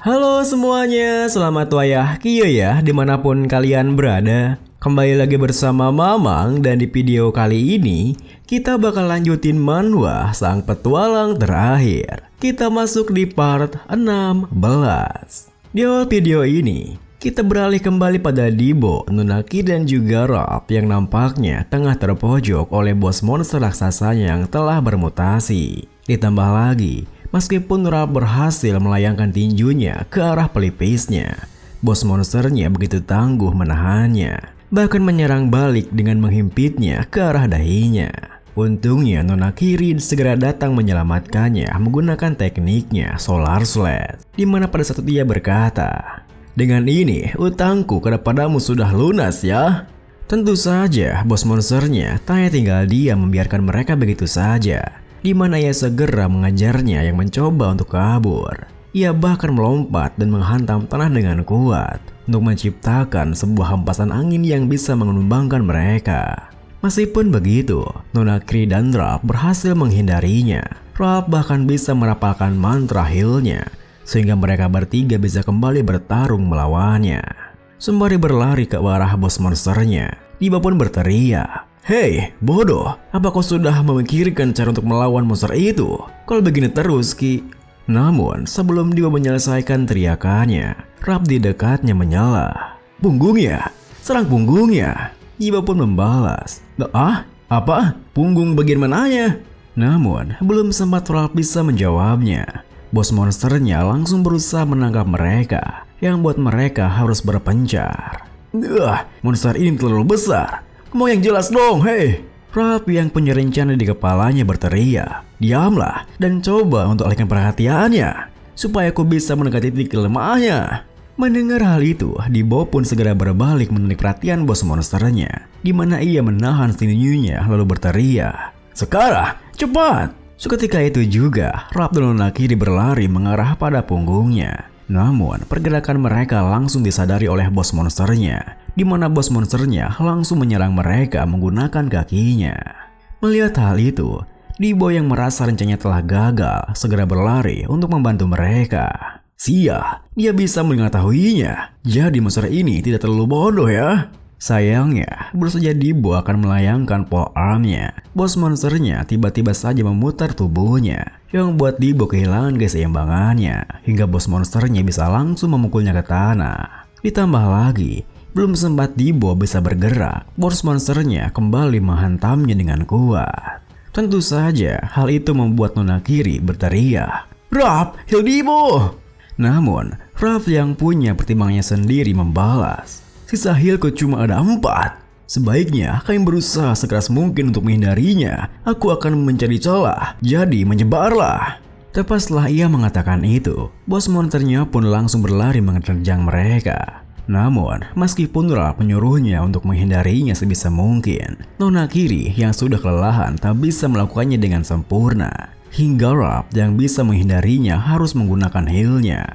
Halo semuanya, selamat wayah Kio ya dimanapun kalian berada. Kembali lagi bersama Mamang dan di video kali ini kita bakal lanjutin manhwa Sang Petualang Terakhir. Kita masuk di part 16. Di awal video ini kita beralih kembali pada Dibo, Nunaki dan juga Rob yang nampaknya tengah terpojok oleh bos monster raksasanya yang telah bermutasi. Ditambah lagi, meskipun Rob berhasil melayangkan tinjunya ke arah pelipisnya, bos monsternya begitu tangguh menahannya, bahkan menyerang balik dengan menghimpitnya ke arah dahinya. Untungnya Nona Kiri segera datang menyelamatkannya menggunakan tekniknya Solar Slash, di mana pada saat itu dia berkata, "Dengan ini utangku kepadamu sudah lunas ya." Tentu saja bos monsternya tak hanya tinggal diam membiarkan mereka begitu saja, di mana ia segera mengajarnya yang mencoba untuk kabur. Ia bahkan melompat dan menghantam tanah dengan kuat untuk menciptakan sebuah hempasan angin yang bisa menumbangkan mereka. Meskipun begitu, Nona Kri dan Rob berhasil menghindarinya. Rob bahkan bisa merapalkan mantra healnya, sehingga mereka bertiga bisa kembali bertarung melawannya. Sembari berlari ke arah bos monsternya, Dibo pun berteriak, "Hei, bodoh, apa kau sudah memikirkan cara untuk melawan monster itu? Kalau begini terus, Ki." Namun, sebelum Dibo menyelesaikan teriakannya, Rob di dekatnya menyela, "Punggungnya, serang punggungnya." Dibo pun membalas, Apa? Punggung bagian mananya?" Namun, belum sempat Rob bisa menjawabnya, bos monsternya langsung berusaha menangkap mereka, yang buat mereka harus berpencar. Monster ini terlalu besar. Mau yang jelas dong, hei." Rob yang punya rencana di kepalanya berteriak, "Diamlah dan coba untuk alihkan perhatiannya, supaya aku bisa mendekati titik lemahnya." Mendengar hal itu, Dibo pun segera berbalik menarik perhatian bos monsternya, di mana ia menahan tinyunya lalu berteriak, "Sekarang, cepat!" Seketika itu juga, Rob dan Nona Kiri berlari mengarah pada punggungnya. Namun, pergerakan mereka langsung disadari oleh bos monsternya, di mana bos monsternya langsung menyerang mereka menggunakan kakinya. Melihat hal itu, Dibo yang merasa rencananya telah gagal segera berlari untuk membantu mereka. Dia bisa mengetahuinya. Jadi monster ini tidak terlalu bodoh ya. Sayangnya, baru saja Dibo akan melayangkan polearmnya, bos monsternya tiba-tiba saja memutar tubuhnya, yang membuat Dibo kehilangan keseimbangannya, hingga bos monsternya bisa langsung memukulnya ke tanah. Ditambah lagi, belum sempat Dibo bisa bergerak, bos monsternya kembali menghantamnya dengan kuat. Tentu saja, hal itu membuat Nona Kiri berteriak, "Rob, heal Dibo!" Namun, Rob yang punya pertimbangannya sendiri membalas, "Sisa healku cuma ada 4. Sebaiknya kalian berusaha sekeras mungkin untuk menghindarinya. Aku akan mencari celah, jadi menyebarlah." Tepat setelah ia mengatakan itu, bos monsternya pun langsung berlari menerjang mereka. Namun, meskipun Rob menyuruhnya untuk menghindarinya sebisa mungkin, Nona Kiri yang sudah kelelahan tak bisa melakukannya dengan sempurna. Hingga Rob yang bisa menghindarinya harus menggunakan healnya.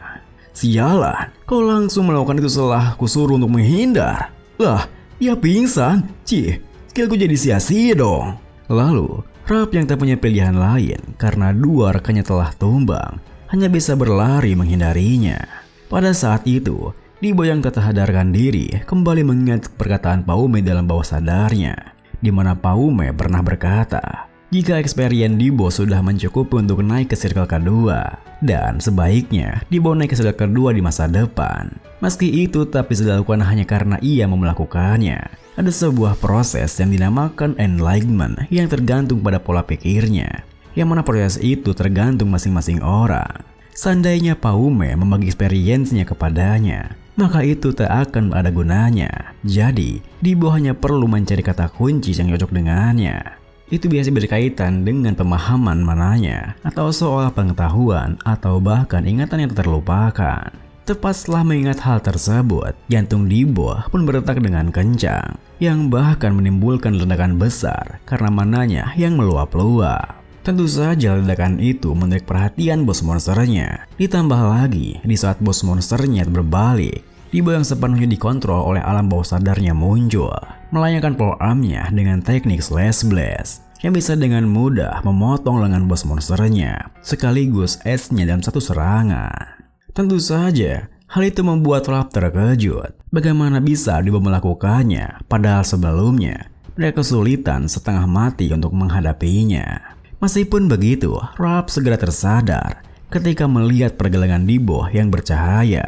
"Sialan, kau langsung melakukan itu setelah kusuruh untuk menghindar." "Lah, dia pingsan. Skillku jadi sia-sia dong." Lalu, Rob yang tak punya pilihan lain karena dua rekannya telah tumbang, hanya bisa berlari menghindarinya. Pada saat itu, Dibo yang tak tersadarkan diri kembali mengingat perkataan Paume dalam bawah sadarnya, di mana Paume pernah berkata, jika experience Dibo sudah mencukupi untuk naik ke circle kedua, dan sebaiknya Dibo naik ke circle kedua di masa depan. Meski itu tak bisa dilakukan hanya karena ia mau melakukannya. Ada sebuah proses yang dinamakan enlightenment yang tergantung pada pola pikirnya, yang mana proses itu tergantung masing-masing orang. Seandainya Paume membagi experience-nya kepadanya, maka itu tak akan ada gunanya. Jadi, Dibo hanya perlu mencari kata kunci yang cocok dengannya. Itu biasa berkaitan dengan pemahaman mananya, atau soal pengetahuan, atau bahkan ingatan yang terlupakan. Tepat setelah mengingat hal tersebut, jantung Dibo pun berdetak dengan kencang, yang bahkan menimbulkan ledakan besar karena mananya yang meluap-luap. Tentu saja ledakan itu menarik perhatian bos monsternya. Ditambah lagi, di saat bos monsternya berbalik, Dibo yang sepenuhnya dikontrol oleh alam bawah sadarnya muncul, melayangkan polearmnya dengan teknik Slash Blast yang bisa dengan mudah memotong lengan bos monsternya sekaligus esnya dalam satu serangan. Tentu saja, hal itu membuat Ralph terkejut. Bagaimana bisa Dibo melakukannya, padahal sebelumnya mereka kesulitan setengah mati untuk menghadapinya. Meskipun begitu, Ralph segera tersadar ketika melihat pergelangan Dibo yang bercahaya.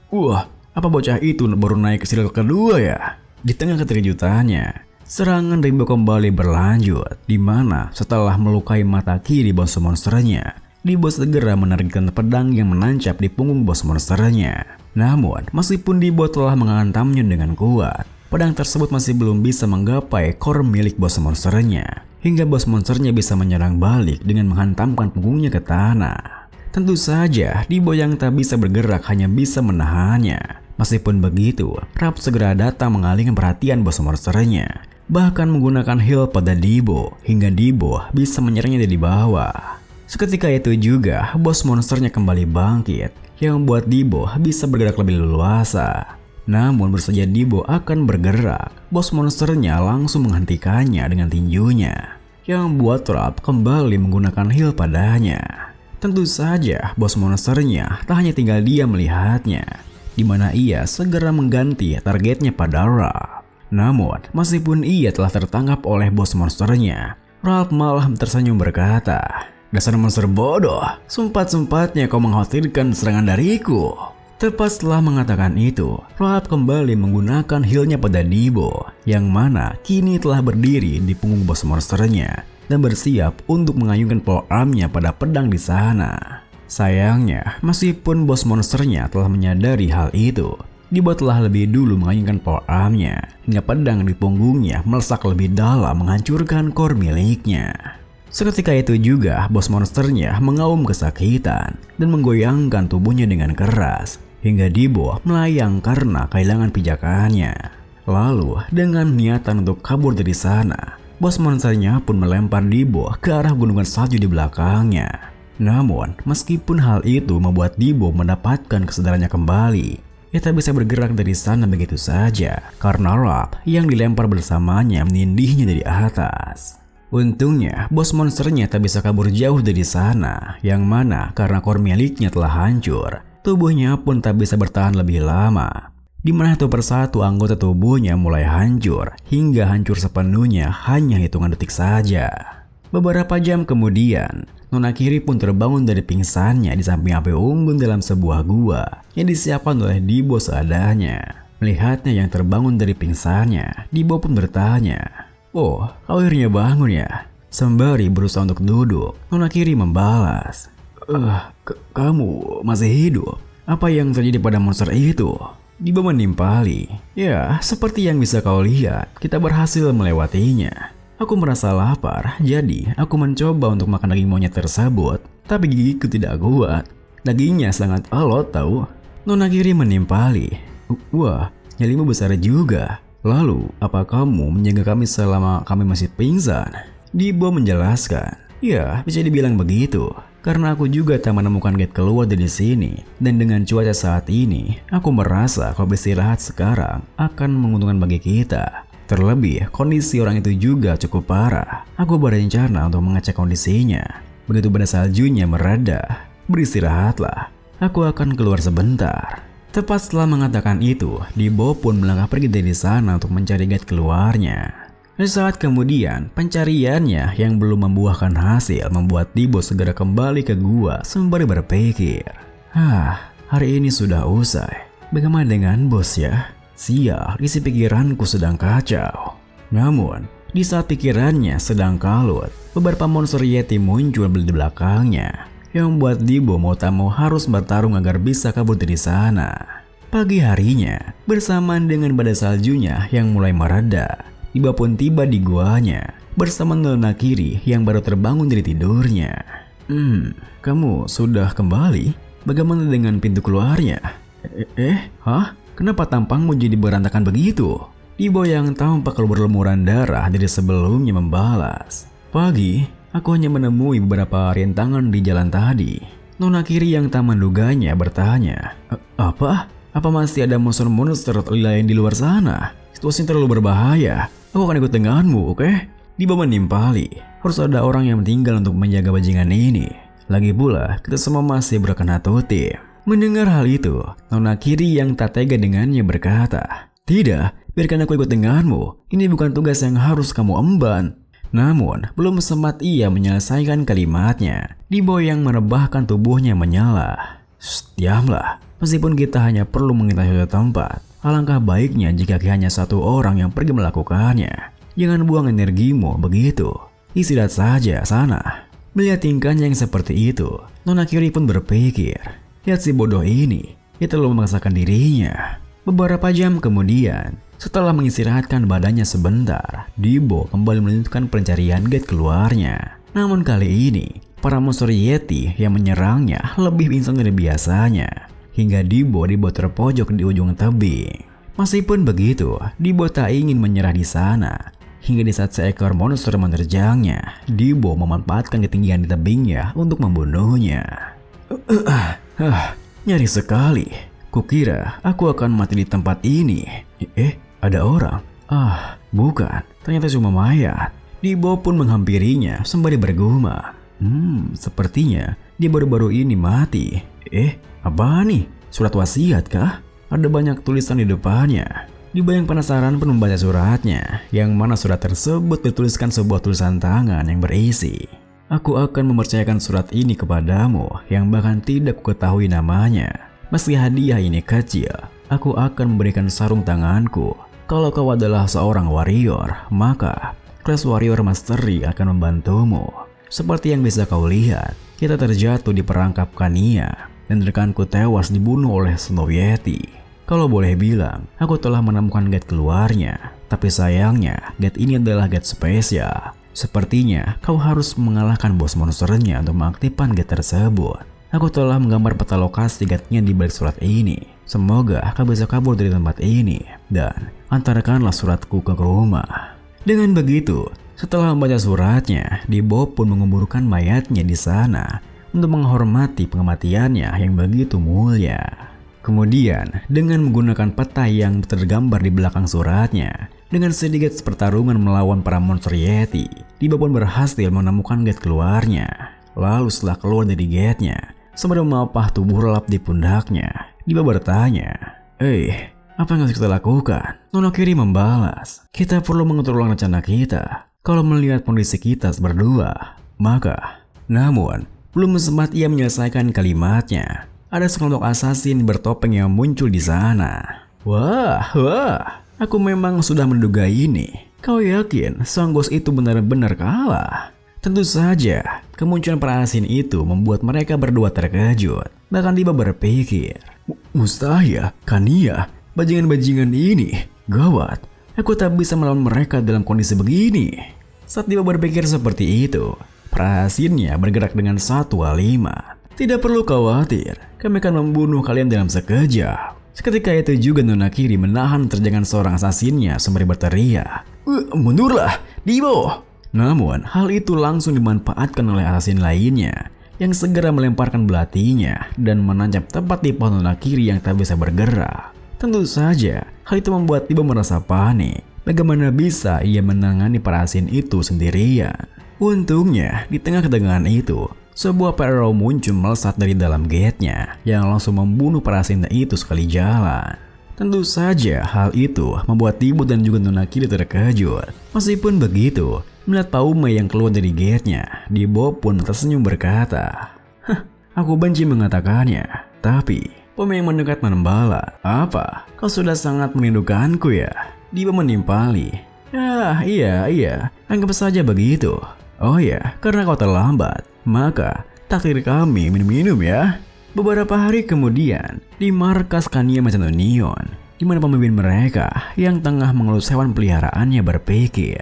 Wah, apa bocah itu baru naik ke circle kedua ya? Di tengah keterkejutannya, serangan Dibo kembali berlanjut, di mana setelah melukai mata kiri bos monsternya, Dibo segera menargetkan pedang yang menancap di punggung bos monsternya. Namun, meskipun Dibo telah menghantamnya dengan kuat, pedang tersebut masih belum bisa menggapai core milik bos monsternya, hingga bos monsternya bisa menyerang balik dengan menghantamkan punggungnya ke tanah. Tentu saja, Dibo yang tak bisa bergerak hanya bisa menahannya. Meskipun begitu, Ralph segera datang mengalihkan perhatian bos monsternya, bahkan menggunakan heal pada Dibo, hingga Dibo bisa menyerangnya dari bawah. Seketika itu juga, bos monsternya kembali bangkit, yang membuat Dibo bisa bergerak lebih leluasa. Namun bersaja Dibo akan bergerak, bos monsternya langsung menghentikannya dengan tinjunya, yang membuat Ralph kembali menggunakan heal padanya. Tentu saja, bos monsternya tak hanya tinggal diam melihatnya, di mana ia segera mengganti targetnya pada Ralph. Namun, meskipun ia telah tertangkap oleh bos monsternya, Ralph malah tersenyum berkata, "Dasar monster bodoh, sempat-sempatnya kau mengkhawatirkan serangan dariku." Tepat setelah mengatakan itu, Ralph kembali menggunakan healnya pada Dibo, yang mana kini telah berdiri di punggung bos monsternya dan bersiap untuk mengayunkan polearmnya pada pedang di sana. Sayangnya, meskipun bos monsternya telah menyadari hal itu, Dibo telah lebih dulu mengayunkan polearmnya hingga pedang di punggungnya melesak lebih dalam menghancurkan core miliknya. Seketika itu juga, bos monsternya mengaum kesakitan dan menggoyangkan tubuhnya dengan keras, hingga Dibo melayang karena kehilangan pijakannya. Lalu, dengan niatan untuk kabur dari sana, bos monsternya pun melempar Dibo ke arah gunungan salju di belakangnya. Namun, meskipun hal itu membuat Dibo mendapatkan kesadarannya kembali, ia tak bisa bergerak dari sana begitu saja, karena Ralph yang dilempar bersamanya menindihnya dari atas. Untungnya, bos monsternya tak bisa kabur jauh dari sana, yang mana karena core miliknya telah hancur, tubuhnya pun tak bisa bertahan lebih lama. Di mana satu persatu anggota tubuhnya mulai hancur, hingga hancur sepenuhnya hanya hitungan detik saja. Beberapa jam kemudian, Nona Kiri pun terbangun dari pingsannya di samping api unggun dalam sebuah gua yang disiapkan oleh Dibo seadanya. Melihatnya yang terbangun dari pingsannya, Dibo pun bertanya, "Oh, kau akhirnya bangun ya?" Sembari berusaha untuk duduk, Nona Kiri membalas, Kamu masih hidup? Apa yang terjadi pada monster itu?" Dibo menimpali, "Ya, seperti yang bisa kau lihat, kita berhasil melewatinya. Aku merasa lapar, jadi aku mencoba untuk makan daging monyet tersebut, tapi gigiku tidak kuat. Dagingnya sangat alot tahu." Nona Kiri menimpali, "Wah, nyalimu besar juga. Lalu, apa kamu menjaga kami selama kami masih pingsan?" Dibo menjelaskan, "Ya, bisa dibilang begitu. Karena aku juga tak menemukan gate keluar dari sini. Dan dengan cuaca saat ini, aku merasa kalau beristirahat sekarang akan menguntungkan bagi kita. Terlebih, kondisi orang itu juga cukup parah. Aku berencana untuk mengecek kondisinya. Begitu pada saljunya mereda, beristirahatlah. Aku akan keluar sebentar." Tepat setelah mengatakan itu, Dibo pun melangkah pergi dari sana untuk mencari gate keluarnya. Sesaat kemudian, pencariannya yang belum membuahkan hasil membuat Dibo segera kembali ke gua sembari berpikir, hari ini sudah usai. Bagaimana dengan bos ya? Sial, isi pikiranku sedang kacau. Namun, di saat pikirannya sedang kalut, beberapa monster Yeti muncul di belakangnya, yang membuat Dibo mau tak mau harus bertarung agar bisa kabur dari sana. Pagi harinya, bersamaan dengan badai saljunya yang mulai mereda, Dibo pun tiba di guanya bersama Nona Kiri yang baru terbangun dari tidurnya. Kamu sudah kembali? Bagaimana dengan pintu keluarnya?" Kenapa tampangmu jadi berantakan begitu?" Dibo yang tampak berlumuran darah dari sebelumnya membalas, "Pagi, aku hanya menemui beberapa rintangan di jalan tadi." Nona Kiri yang tak menduganya bertanya, Apa masih ada monster-monster lain di luar sana? Situasi terlalu berbahaya. Aku akan ikut denganmu, oke?" Dibo menimpali, harus ada orang yang tinggal untuk menjaga bajingan ini. Lagi pula, kita semua masih berkena tuti. Mendengar hal itu, nona kiri yang tak tega dengannya berkata, "Tidak, biarkan aku ikut denganmu. Ini bukan tugas yang harus kamu emban." Namun, belum sempat ia menyelesaikan kalimatnya, Dibo yang merebahkan tubuhnya menyela. "Diamlah, meskipun kita hanya perlu mengetahui suatu tempat, alangkah baiknya jika hanya satu orang yang pergi melakukannya. Jangan buang energimu begitu. Istirahat saja sana." Melihat tingkahnya yang seperti itu, nona kiri pun berpikir, lihat si bodoh ini, dia terlalu memaksakan dirinya. Beberapa jam kemudian, setelah mengistirahatkan badannya sebentar, Dibo kembali melanjutkan pencarian gate keluarnya. Namun kali ini, para monster Yeti yang menyerangnya lebih instan dari biasanya, hingga Dibo dibawa terpojok di ujung tebing. Meskipun begitu, Dibo tak ingin menyerah di sana. Hingga di saat seekor monster menerjangnya, Dibo memanfaatkan ketinggian di tebingnya untuk membunuhnya. Nyari sekali. Kukira aku akan mati di tempat ini. Ada orang? Bukan. Ternyata cuma mayat. Dibo pun menghampirinya sembari bergumam. Sepertinya dia baru-baru ini mati. Apa nih? Surat wasiat kah? Ada banyak tulisan di depannya. Dibo yang penasaran pun membaca suratnya, yang mana surat tersebut dituliskan sebuah tulisan tangan yang berisi, "Aku akan mempercayakan surat ini kepadamu yang bahkan tidak kuketahui namanya. Meski hadiah ini kecil, aku akan memberikan sarung tanganku. Kalau kau adalah seorang warrior, maka kelas warrior mastery akan membantumu. Seperti yang bisa kau lihat, kita terjatuh di perangkap Kania dan rekanku tewas dibunuh oleh Snow Yeti. Kalau boleh bilang, aku telah menemukan gate keluarnya. Tapi sayangnya, gate ini adalah gate spesial. Sepertinya kau harus mengalahkan bos monsternya untuk mengaktifkan gate tersebut. Aku telah menggambar peta lokasi gate-nya di balik surat ini. Semoga kau bisa kabur dari tempat ini dan antarkanlah suratku ke rumah." Dengan begitu, setelah membaca suratnya, Dibo pun menguburkan mayatnya di sana untuk menghormati kematiannya yang begitu mulia. Kemudian, dengan menggunakan peta yang tergambar di belakang suratnya, dengan sedikit pertarungan melawan para monster Yeti, Dibo pun berhasil menemukan gate keluarnya. Lalu setelah keluar dari gate-nya, sembari memapah tubuh relap di pundaknya, Dibo bertanya, apa yang harus kita lakukan?" Nona kiri membalas, "Kita perlu mengatur ulang rencana kita. Kalau melihat kondisi kita berdua, maka..." Namun, belum sempat ia menyelesaikan kalimatnya, ada sekelompok asasin bertopeng yang muncul di sana. Wah, aku memang sudah menduga ini. Kau yakin sang bos itu benar-benar kalah?" Tentu saja, kemunculan para asin itu membuat mereka berdua terkejut. Bahkan Dibo berpikir, "Mustahil, Kania, bajingan-bajingan ini, gawat. Aku tak bisa melawan mereka dalam kondisi begini." Saat Dibo berpikir seperti itu, para asinnya bergerak dengan satu kalimat. "Tidak perlu khawatir, kami akan membunuh kalian dalam sekejap." Seketika itu juga nona kiri menahan terjangan seorang asasinnya sembari berteriak, "Mundurlah, Dibo!" Namun, hal itu langsung dimanfaatkan oleh asasin lainnya yang segera melemparkan belatinya dan menancap tepat di pohon nona kiri yang tak bisa bergerak. Tentu saja, hal itu membuat Dibo merasa panik. Bagaimana bisa ia menangani para asin itu sendirian? Untungnya, di tengah ketegangan itu, sebuah arrow muncul melesat dari dalam gate-nya yang langsung membunuh para asin itu sekali jalan. Tentu saja hal itu membuat Dibo dan juga nona kiri terkejut. Meskipun begitu, melihat Paume yang keluar dari gate-nya, Dibo pun tersenyum berkata, "Aku benci mengatakannya, tapi..." Paume yang mendekat membalas, "Apa? Kau sudah sangat merindukanku ya?" Dibo menimpali, Iya, anggap saja begitu. Oh ya, karena kau terlambat, maka takdir kami minum-minum ya." Beberapa hari kemudian, di markas Kania Macan Neon, di mana pemimpin mereka yang tengah mengelus hewan peliharaannya berpikir,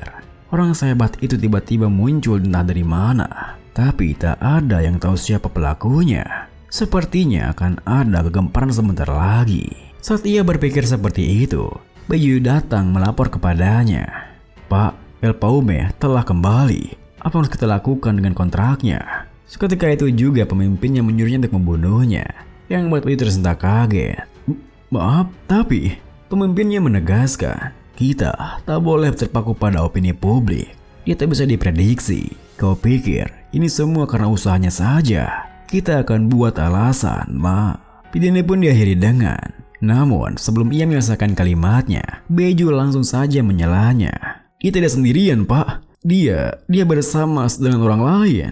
orang sehebat itu tiba-tiba muncul entah dari mana, tapi tak ada yang tahu siapa pelakunya. Sepertinya akan ada kegemparan sebentar lagi. Saat ia berpikir seperti itu, Bayu datang melapor kepadanya, "Pak, El Paume telah kembali. Apa yang harus kita lakukan dengan kontraknya?" Seketika itu juga pemimpinnya menyuruhnya untuk membunuhnya, yang membuat Bayu tersentak kaget. "Maaf, tapi..." Pemimpinnya menegaskan, "Kita tak boleh terpaku pada opini publik. Dia tak bisa diprediksi. Kau pikir ini semua karena usahanya saja? Kita akan buat alasan, Ma." Video ini pun diakhiri dengan, namun sebelum ia menyelesaikan kalimatnya, Beju langsung saja menyalahnya. Ia tidak sendirian, Pak. Dia bersama dengan orang lain.